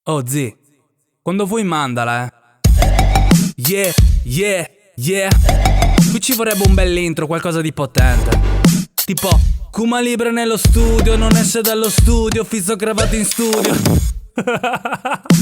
Oh zi, quando vuoi mandala, Yeah, yeah, yeah. Qui ci vorrebbe un bell'intro, qualcosa di potente. Tipo, Kuma Libre nello studio, non esce dallo studio, fisso gravato in studio.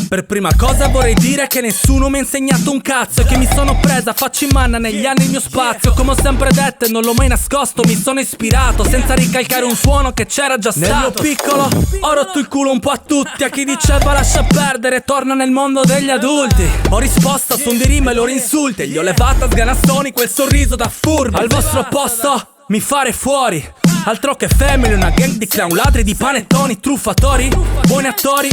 Per prima cosa vorrei dire che nessuno mi ha insegnato un cazzo, e che mi sono presa faccia in manna negli anni il mio spazio. Come ho sempre detto e non l'ho mai nascosto, mi sono ispirato senza ricalcare un suono che c'era già stato. Nel mio piccolo ho rotto il culo un po' a tutti, a chi diceva lascia perdere, torna nel mondo degli adulti. Ho risposto a suon di rime e loro insulti, gli ho levata a sganassoni quel sorriso da furbo. Al vostro posto mi fare fuori, altro che family, una gang di clown, ladri di panettoni, truffatori, buoni attori,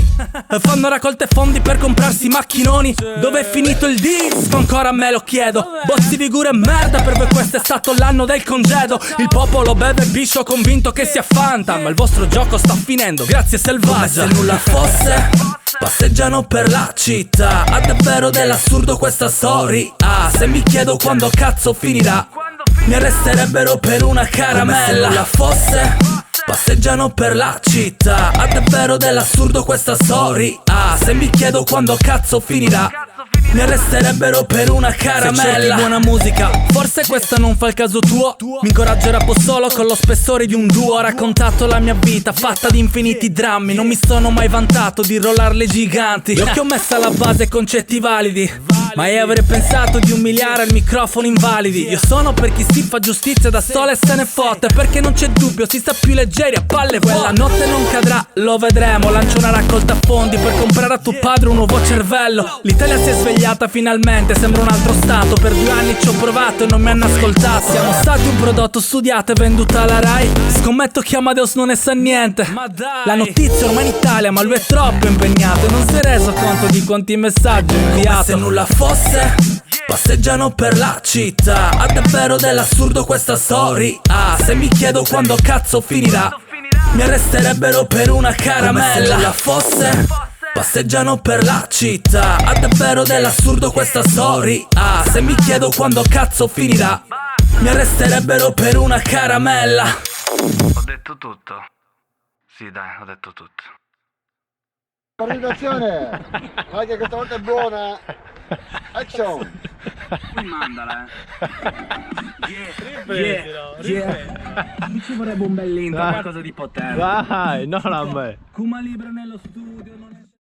fanno raccolte fondi per comprarsi macchinoni. Dove è finito il disco? Ancora me lo chiedo. Bozzi figure e merda, per voi questo è stato l'anno del congedo. Il popolo beve biscio convinto che sia Fanta, ma il vostro gioco sta finendo, grazie Selvaggia. Come se nulla fosse, passeggiano per la città, ha davvero dell'assurdo questa storia. Se mi chiedo quando cazzo finirà, mi arresterebbero per una caramella. Come se nulla fosse, passeggiano per la città, ha davvero dell'assurdo questa storia. Se mi chiedo quando cazzo finirà, mi arresterebbero per una caramella. Se cerchi buona musica, forse questa non fa il caso tuo. Mi incoraggio e rappo solo con lo spessore di un duo. Ho raccontato la mia vita fatta di infiniti drammi, non mi sono mai vantato di rollarle giganti. Io che ho messo alla base concetti validi, mai avrei pensato di umiliare al microfono invalidi. Io sono per chi si fa giustizia da solo e se ne fotte, perché non c'è dubbio, si sta più leggeri a palle vuote. Quella notte non cadrà, lo vedremo. Lancio una raccolta fondi per comprare a tuo padre un nuovo cervello. L'Italia si è svegliata finalmente, sembra un altro stato. Per 2 anni ci ho provato e non mi hanno ascoltato. Siamo stati un prodotto studiato e venduto alla Rai. Scommetto che Amadeus non ne sa niente. La notizia ormai in Italia, ma lui è troppo impegnato e non si è reso conto di quanti messaggi ho inviato. Come se nulla fosse, passeggiano per la città, ha davvero dell'assurdo questa storia. Se mi chiedo quando cazzo finirà, mi arresterebbero per una caramella. Come se nulla fosse, passeggiano per la città, ha davvero dell'assurdo questa storia. Se mi chiedo quando cazzo finirà, mi arresterebbero per una caramella. Ho detto tutto. Sì, dai, ho detto tutto. Organizzazione, anche questa volta è buona. Action. Poi mandala, yeah. Qui ci vorrebbe un bell'intro, qualcosa di potente. Vai, non a me. Kuma Libre nello studio, non è